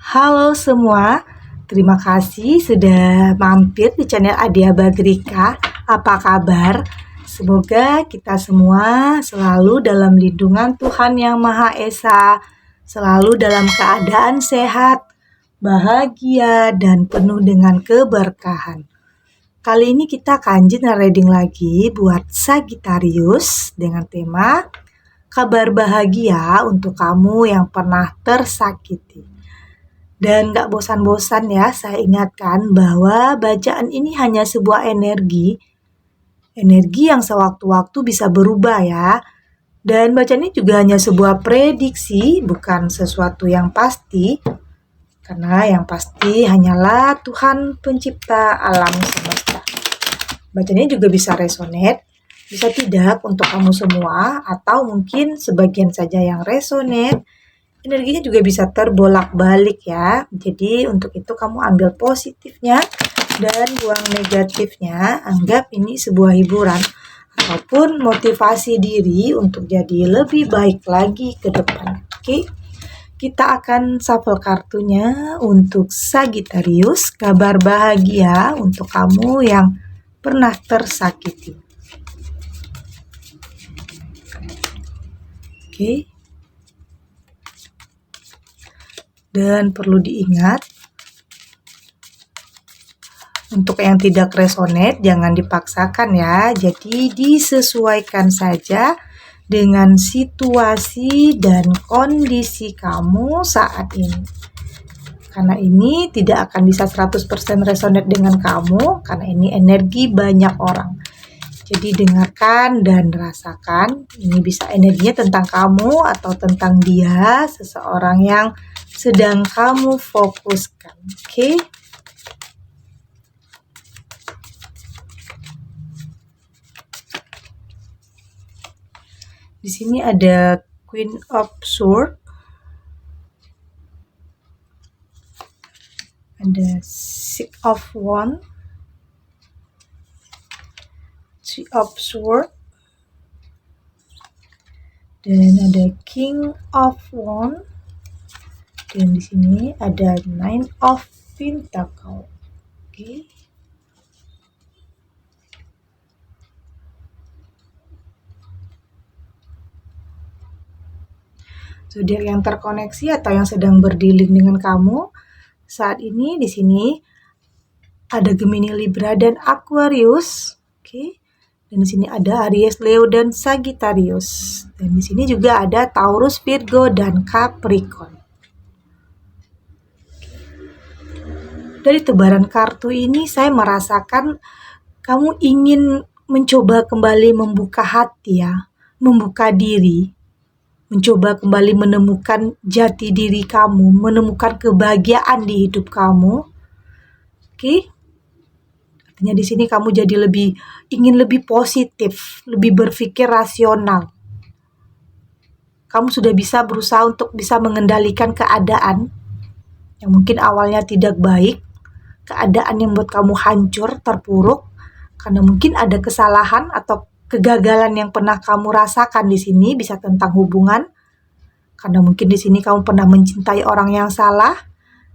Halo semua, terima kasih sudah mampir di channel Adia Badrika. Apa kabar? Semoga kita semua selalu dalam lindungan Tuhan Yang Maha Esa, selalu dalam keadaan sehat, bahagia, dan penuh dengan keberkahan. Kali ini kita akan general reading lagi buat Sagittarius dengan tema kabar bahagia untuk kamu yang pernah tersakiti. Dan gak bosan-bosan ya, saya ingatkan bahwa bacaan ini hanya sebuah energi yang sewaktu-waktu bisa berubah ya. Dan bacaan ini juga hanya sebuah prediksi, bukan sesuatu yang pasti. Karena yang pasti hanyalah Tuhan pencipta alam semesta. Bacaan ini juga bisa resonate, bisa tidak untuk kamu semua, atau mungkin sebagian saja yang resonate. Energinya juga bisa terbolak-balik ya. Jadi untuk itu kamu ambil positifnya dan buang negatifnya. Anggap ini sebuah hiburan ataupun motivasi diri untuk jadi lebih baik lagi ke depan. Oke. Kita akan shuffle kartunya untuk Sagittarius, kabar bahagia untuk kamu yang pernah tersakiti. Oke. Dan perlu diingat, untuk yang tidak resonate jangan dipaksakan ya. Jadi disesuaikan saja dengan situasi dan kondisi kamu saat ini. Karena ini tidak akan bisa 100% resonate dengan kamu, karena ini energi banyak orang. Jadi dengarkan dan rasakan, ini bisa energinya tentang kamu atau tentang dia, seseorang yang sedang kamu fokuskan. Oke? Di sini ada Queen of Swords. Ada Six of Wands. Three of Swords. Dan ada King of Wands. Dan di sini ada Nine of Pentacles. Oke. Zodiak yang terkoneksi atau yang sedang berdealing dengan kamu saat ini, di sini ada Gemini, Libra, dan Aquarius. Oke. Dan di sini ada Aries, Leo, dan Sagittarius. Dan di sini juga ada Taurus, Virgo, dan Capricorn. Dari tebaran kartu ini saya merasakan kamu ingin mencoba kembali membuka hati ya, membuka diri, mencoba kembali menemukan jati diri kamu, menemukan kebahagiaan di hidup kamu. Oke? Artinya di sini kamu jadi ingin lebih positif, lebih berpikir rasional. Kamu sudah bisa berusaha untuk bisa mengendalikan keadaan yang mungkin awalnya tidak baik, keadaan yang membuat kamu hancur, terpuruk, karena mungkin ada kesalahan atau kegagalan yang pernah kamu rasakan di sini, bisa tentang hubungan, karena mungkin di sini kamu pernah mencintai orang yang salah,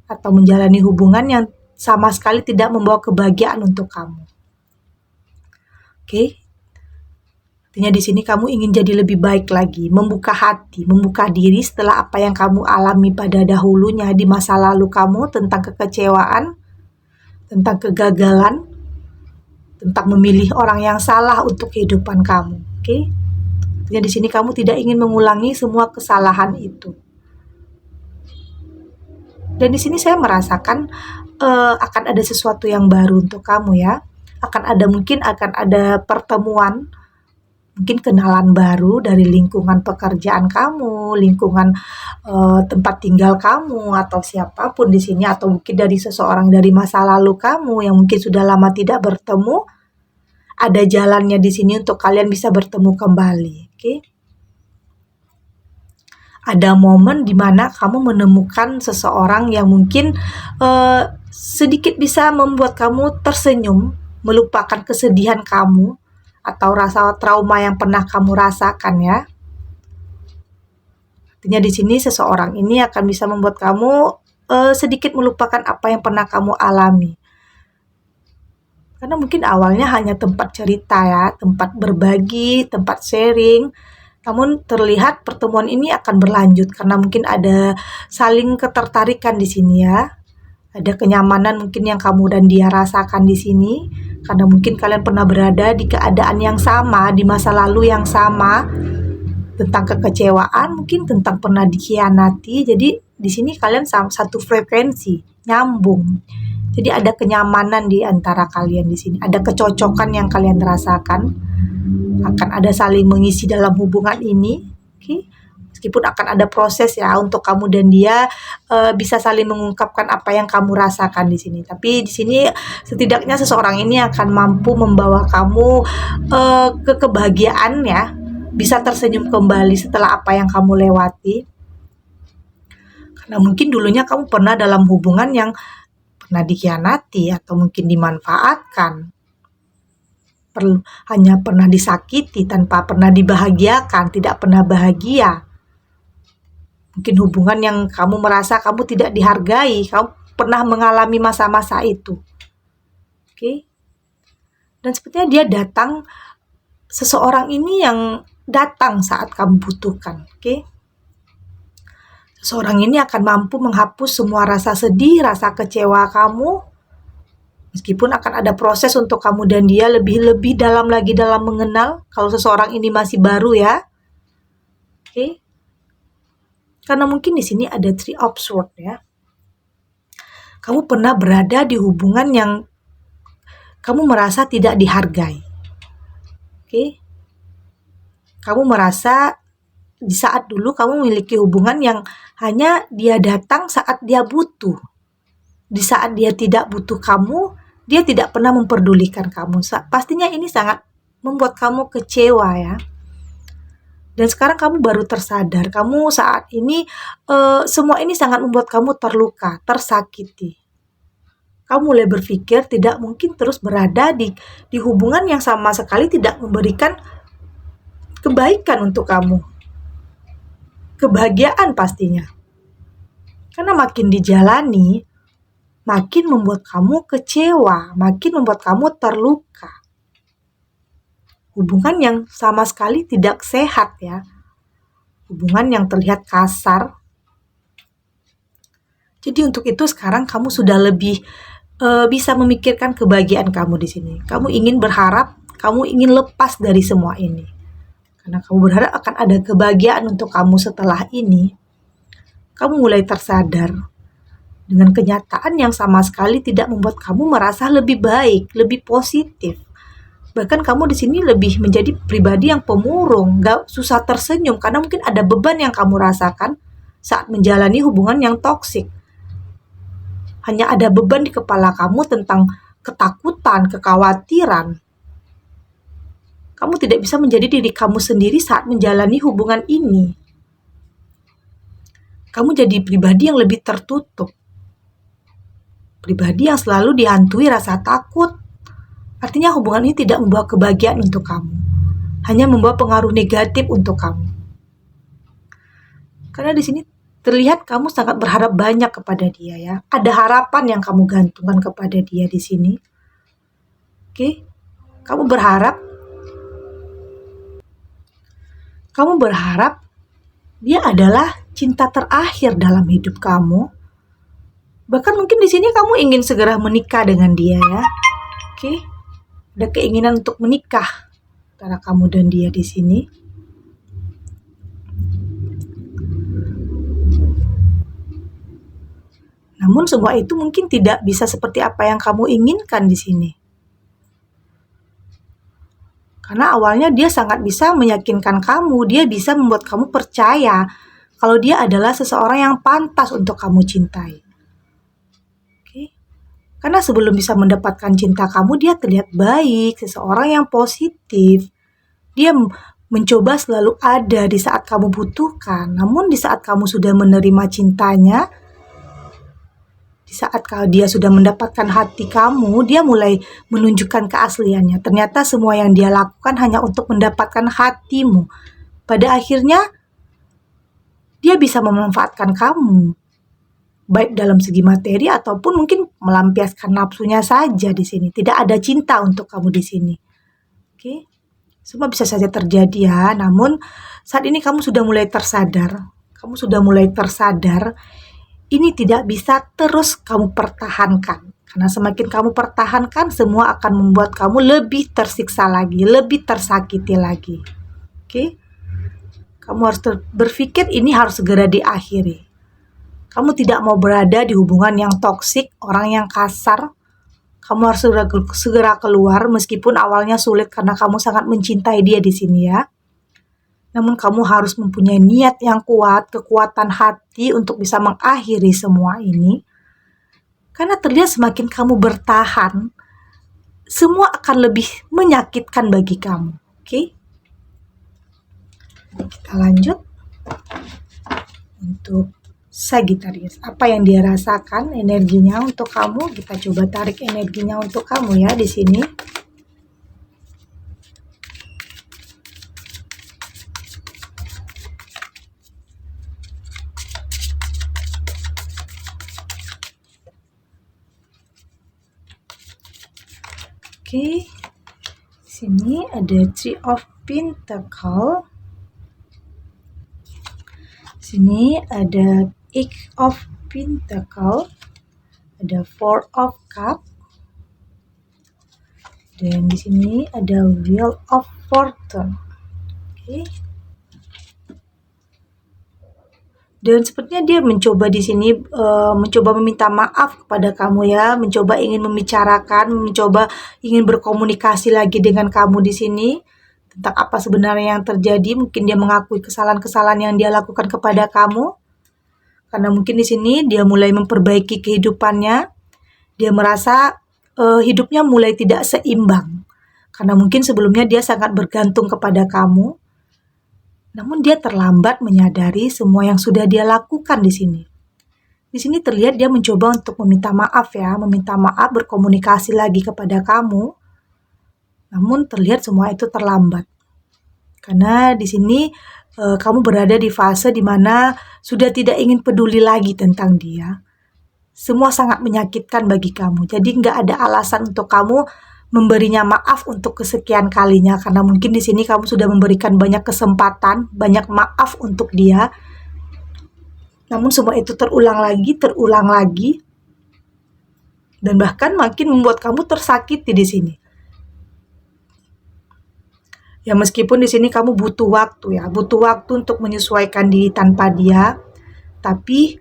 atau menjalani hubungan yang sama sekali tidak membawa kebahagiaan untuk kamu. Oke? Artinya di sini kamu ingin jadi lebih baik lagi, membuka hati, membuka diri setelah apa yang kamu alami pada dahulunya di masa lalu kamu, tentang kekecewaan, tentang kegagalan, tentang memilih orang yang salah untuk kehidupan kamu. Oke? Artinya di sini kamu tidak ingin mengulangi semua kesalahan itu. Dan di sini saya merasakan akan ada sesuatu yang baru untuk kamu ya. Akan ada pertemuan, mungkin kenalan baru dari lingkungan pekerjaan kamu, lingkungan tempat tinggal kamu, atau siapapun di sini, atau mungkin dari seseorang dari masa lalu kamu yang mungkin sudah lama tidak bertemu. Ada jalannya di sini untuk kalian bisa bertemu kembali. Oke? Ada momen di mana kamu menemukan seseorang yang mungkin sedikit bisa membuat kamu tersenyum, melupakan kesedihan kamu atau rasa trauma yang pernah kamu rasakan ya. Artinya di sini seseorang ini akan bisa membuat kamu sedikit melupakan apa yang pernah kamu alami. Karena mungkin awalnya hanya tempat cerita ya, tempat berbagi, tempat sharing. Namun terlihat pertemuan ini akan berlanjut karena mungkin ada saling ketertarikan di sini ya. Ada kenyamanan mungkin yang kamu dan dia rasakan di sini. Karena mungkin kalian pernah berada di keadaan yang sama, di masa lalu yang sama. Tentang kekecewaan, mungkin tentang pernah dikhianati. Jadi di sini kalian satu frekuensi, nyambung. Jadi ada kenyamanan di antara kalian di sini. Ada kecocokan yang kalian rasakan. Akan ada saling mengisi dalam hubungan ini. Oke. Meskipun akan ada proses ya untuk kamu dan dia bisa saling mengungkapkan apa yang kamu rasakan di sini. Tapi di sini setidaknya seseorang ini akan mampu membawa kamu ke kebahagiaan ya. Bisa tersenyum kembali setelah apa yang kamu lewati. Karena mungkin dulunya kamu pernah dalam hubungan yang pernah dikhianati atau mungkin dimanfaatkan, hanya pernah disakiti tanpa pernah dibahagiakan, tidak pernah bahagia. Mungkin hubungan yang kamu merasa kamu tidak dihargai, kamu pernah mengalami masa-masa itu. Oke. Dan sepertinya dia datang, seseorang ini yang datang saat kamu butuhkan. Oke. Seseorang ini akan mampu menghapus semua rasa sedih, rasa kecewa kamu. Meskipun akan ada proses untuk kamu dan dia lebih dalam lagi dalam mengenal. Kalau seseorang ini masih baru ya. Oke. Karena mungkin di sini ada Three of Swords ya. Kamu pernah berada di hubungan yang kamu merasa tidak dihargai. Oke. Kamu merasa di saat dulu kamu memiliki hubungan yang hanya dia datang saat dia butuh. Di saat dia tidak butuh kamu, dia tidak pernah memperdulikan kamu. Pastinya ini sangat membuat kamu kecewa ya. Dan sekarang kamu baru tersadar, kamu saat ini semua ini sangat membuat kamu terluka, tersakiti. Kamu mulai berpikir tidak mungkin terus berada di hubungan yang sama sekali tidak memberikan kebaikan untuk kamu. Kebahagiaan pastinya. Karena makin dijalani, makin membuat kamu kecewa, makin membuat kamu terluka. Hubungan yang sama sekali tidak sehat ya. Hubungan yang terlihat kasar. Jadi untuk itu sekarang kamu sudah lebih bisa memikirkan kebahagiaan kamu di sini. Kamu ingin berharap, kamu ingin lepas dari semua ini. Karena kamu berharap akan ada kebahagiaan untuk kamu setelah ini. Kamu mulai tersadar dengan kenyataan yang sama sekali tidak membuat kamu merasa lebih baik, lebih positif. Bahkan kamu di sini lebih menjadi pribadi yang pemurung, gak susah tersenyum karena mungkin ada beban yang kamu rasakan saat menjalani hubungan yang toksik. Hanya ada beban di kepala kamu tentang ketakutan, kekhawatiran. Kamu tidak bisa menjadi diri kamu sendiri saat menjalani hubungan ini. Kamu jadi pribadi yang lebih tertutup. Pribadi yang selalu dihantui rasa takut. Artinya hubungan ini tidak membawa kebahagiaan untuk kamu. Hanya membawa pengaruh negatif untuk kamu. Karena di sini terlihat kamu sangat berharap banyak kepada dia ya. Ada harapan yang kamu gantungkan kepada dia di sini. Oke. Kamu berharap dia adalah cinta terakhir dalam hidup kamu. Bahkan mungkin di sini kamu ingin segera menikah dengan dia ya. Oke. Ada keinginan untuk menikah antara kamu dan dia di sini. Namun semua itu mungkin tidak bisa seperti apa yang kamu inginkan di sini. Karena awalnya dia sangat bisa meyakinkan kamu, dia bisa membuat kamu percaya kalau dia adalah seseorang yang pantas untuk kamu cintai. Oke. Karena sebelum bisa mendapatkan cinta kamu, dia terlihat baik, seseorang yang positif. Dia mencoba selalu ada di saat kamu butuhkan. Namun di saat kamu sudah menerima cintanya, di saat dia sudah mendapatkan hati kamu, dia mulai menunjukkan keasliannya. Ternyata semua yang dia lakukan hanya untuk mendapatkan hatimu. Pada akhirnya, dia bisa memanfaatkan kamu. baik dalam segi materi ataupun mungkin melampiaskan nafsunya saja di sini. Tidak ada cinta untuk kamu di sini. Oke. Semua bisa saja terjadi ya, namun saat ini kamu sudah mulai tersadar. Kamu sudah mulai tersadar, ini tidak bisa terus kamu pertahankan. Karena semakin kamu pertahankan, semua akan membuat kamu lebih tersiksa lagi, lebih tersakiti lagi. Oke? Kamu harus berpikir ini harus segera diakhiri. Kamu tidak mau berada di hubungan yang toksik, orang yang kasar. Kamu harus segera keluar meskipun awalnya sulit karena kamu sangat mencintai dia di sini ya. Namun kamu harus mempunyai niat yang kuat, kekuatan hati untuk bisa mengakhiri semua ini. Karena terlihat semakin kamu bertahan, semua akan lebih menyakitkan bagi kamu. Oke? Kita lanjut untuk Sagittarius. Apa yang dia rasakan energinya untuk kamu? Kita coba tarik energinya untuk kamu ya di sini. Oke. Sini ada Three of Pentacles. Sini ada Eight of Pentacles, ada Four of Cups, dan di sini ada Wheel of Fortune. Oke. Dan sepertinya dia mencoba di sini mencoba meminta maaf kepada kamu ya, mencoba ingin membicarakan, mencoba ingin berkomunikasi lagi dengan kamu di sini tentang apa sebenarnya yang terjadi. Mungkin dia mengakui kesalahan-kesalahan yang dia lakukan kepada kamu. Karena mungkin di sini dia mulai memperbaiki kehidupannya. Dia merasa hidupnya mulai tidak seimbang. Karena mungkin sebelumnya dia sangat bergantung kepada kamu. Namun dia terlambat menyadari semua yang sudah dia lakukan di sini. Di sini terlihat dia mencoba untuk meminta maaf ya, meminta maaf, berkomunikasi lagi kepada kamu. Namun terlihat semua itu terlambat. Karena di sini kamu berada di fase di mana sudah tidak ingin peduli lagi tentang dia. Semua sangat menyakitkan bagi kamu. Jadi nggak ada alasan untuk kamu memberinya maaf untuk kesekian kalinya. Karena mungkin di sini kamu sudah memberikan banyak kesempatan, banyak maaf untuk dia. Namun semua itu terulang lagi. Dan bahkan makin membuat kamu tersakiti di sini. Ya meskipun di sini kamu butuh waktu ya, butuh waktu untuk menyesuaikan diri tanpa dia, tapi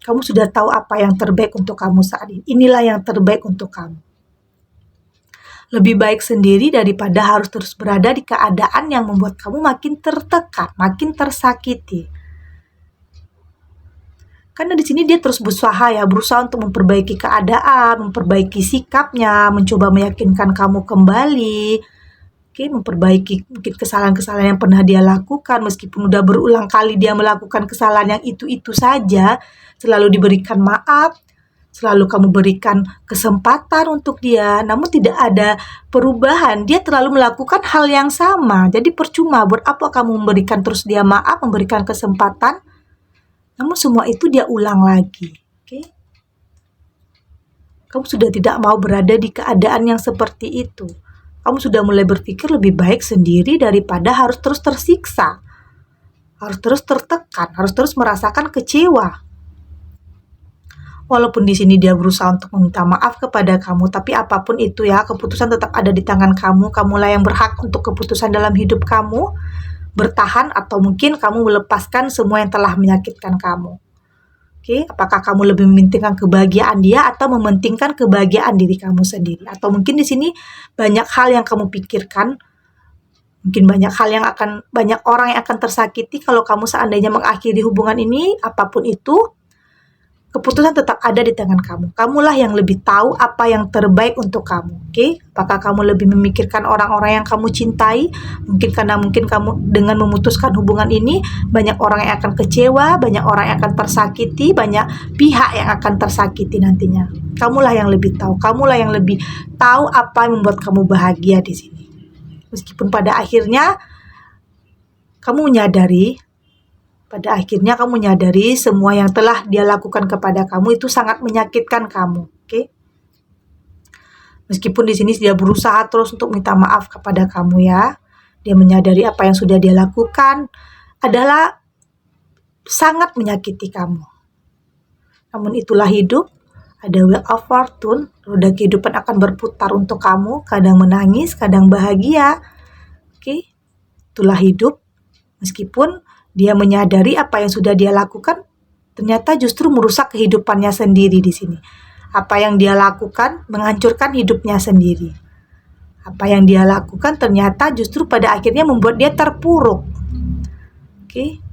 kamu sudah tahu apa yang terbaik untuk kamu saat ini. Inilah yang terbaik untuk kamu. Lebih baik sendiri daripada harus terus berada di keadaan yang membuat kamu makin tertekan, makin tersakiti. Karena di sini dia terus berusaha untuk memperbaiki keadaan, memperbaiki sikapnya, mencoba meyakinkan kamu kembali. Oke, memperbaiki mungkin kesalahan-kesalahan yang pernah dia lakukan, meskipun udah berulang kali dia melakukan kesalahan yang itu-itu saja, selalu diberikan maaf, selalu kamu berikan kesempatan untuk dia, namun tidak ada perubahan, dia terlalu melakukan hal yang sama, jadi percuma, buat apa kamu memberikan terus dia maaf, memberikan kesempatan, namun semua itu dia ulang lagi, oke? Kamu sudah tidak mau berada di keadaan yang seperti itu. Kamu sudah mulai berpikir lebih baik sendiri daripada harus terus tersiksa. Harus terus tertekan, harus terus merasakan kecewa. Walaupun di sini dia berusaha untuk meminta maaf kepada kamu, tapi apapun itu ya, keputusan tetap ada di tangan kamu. Kamulah yang berhak untuk keputusan dalam hidup kamu. Bertahan atau mungkin kamu melepaskan semua yang telah menyakitkan kamu. Oke, apakah kamu lebih mementingkan kebahagiaan dia atau mementingkan kebahagiaan diri kamu sendiri? Atau mungkin di sini banyak hal yang kamu pikirkan, mungkin banyak orang yang akan tersakiti kalau kamu seandainya mengakhiri hubungan ini, apapun itu, keputusan tetap ada di tangan kamu. Kamulah yang lebih tahu apa yang terbaik untuk kamu. Oke? Apakah kamu lebih memikirkan orang-orang yang kamu cintai? Mungkin kamu dengan memutuskan hubungan ini, banyak orang yang akan kecewa, banyak orang yang akan tersakiti, banyak pihak yang akan tersakiti nantinya. Kamulah yang lebih tahu. Kamulah yang lebih tahu apa yang membuat kamu bahagia di sini. Meskipun pada akhirnya kamu menyadari Pada akhirnya kamu menyadari semua yang telah dia lakukan kepada kamu itu sangat menyakitkan kamu. Oke? Meskipun di sini dia berusaha terus untuk minta maaf kepada kamu ya. Dia menyadari apa yang sudah dia lakukan adalah sangat menyakiti kamu. Namun itulah hidup, ada wheel of fortune, roda kehidupan akan berputar untuk kamu, kadang menangis, kadang bahagia. Oke, itulah hidup. Meskipun dia menyadari apa yang sudah dia lakukan, ternyata justru merusak kehidupannya sendiri di sini. Apa yang dia lakukan menghancurkan hidupnya sendiri. Apa yang dia lakukan ternyata justru pada akhirnya membuat dia terpuruk. Oke.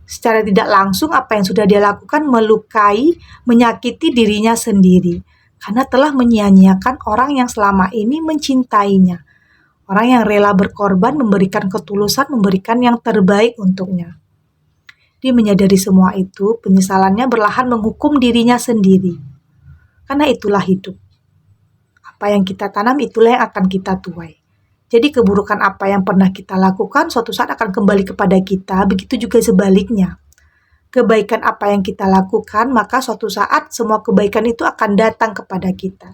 Secara tidak langsung apa yang sudah dia lakukan melukai, menyakiti dirinya sendiri. Karena telah menyia-nyiakan orang yang selama ini mencintainya. Orang yang rela berkorban, memberikan ketulusan, memberikan yang terbaik untuknya. Dia menyadari semua itu, penyesalannya berlahan menghukum dirinya sendiri. Karena itulah hidup. Apa yang kita tanam itulah yang akan kita tuai. Jadi keburukan apa yang pernah kita lakukan suatu saat akan kembali kepada kita, begitu juga sebaliknya. Kebaikan apa yang kita lakukan, maka suatu saat semua kebaikan itu akan datang kepada kita.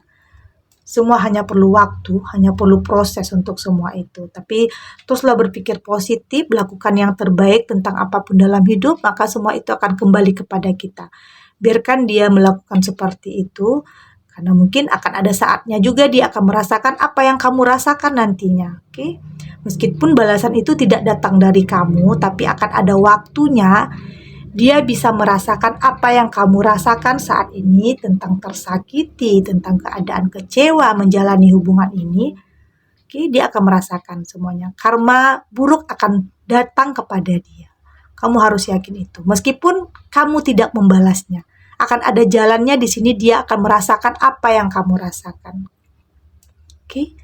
Semua hanya perlu waktu, hanya perlu proses untuk semua itu. Tapi teruslah berpikir positif, lakukan yang terbaik tentang apapun dalam hidup, maka semua itu akan kembali kepada kita. Biarkan dia melakukan seperti itu, karena mungkin akan ada saatnya juga dia akan merasakan apa yang kamu rasakan nantinya. Oke? Meskipun balasan itu tidak datang dari kamu, tapi akan ada waktunya dia bisa merasakan apa yang kamu rasakan saat ini tentang tersakiti, tentang keadaan kecewa menjalani hubungan ini. Oke, dia akan merasakan semuanya. Karma buruk akan datang kepada dia. Kamu harus yakin itu. Meskipun kamu tidak membalasnya, akan ada jalannya di sini dia akan merasakan apa yang kamu rasakan. Oke.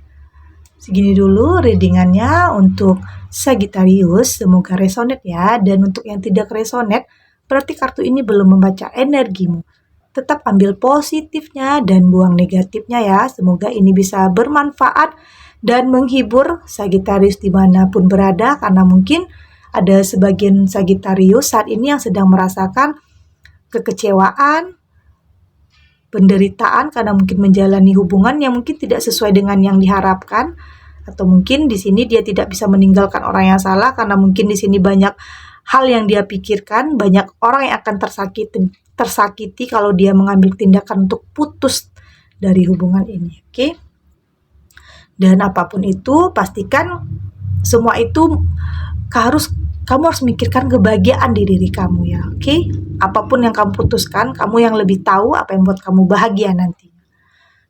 Segini dulu readingannya untuk Sagittarius, semoga resonate ya. Dan untuk yang tidak resonate, berarti kartu ini belum membaca energimu. Tetap ambil positifnya dan buang negatifnya ya. Semoga ini bisa bermanfaat dan menghibur Sagittarius dimanapun berada, karena mungkin ada sebagian Sagittarius saat ini yang sedang merasakan kekecewaan, penderitaan karena mungkin menjalani hubungan yang mungkin tidak sesuai dengan yang diharapkan, atau mungkin di sini dia tidak bisa meninggalkan orang yang salah karena mungkin di sini banyak hal yang dia pikirkan, banyak orang yang akan tersakiti kalau dia mengambil tindakan untuk putus dari hubungan ini. Oke? Dan apapun itu, pastikan semua itu kamu harus memikirkan kebahagiaan di diri kamu ya, oke? Apapun yang kamu putuskan, kamu yang lebih tahu apa yang buat kamu bahagia nanti.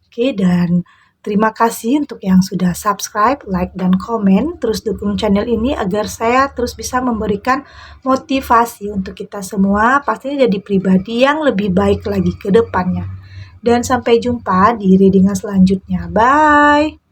Oke, dan terima kasih untuk yang sudah subscribe, like, dan komen. Terus dukung channel ini agar saya terus bisa memberikan motivasi untuk kita semua, pastinya jadi pribadi yang lebih baik lagi ke depannya. Dan sampai jumpa di readingan selanjutnya. Bye!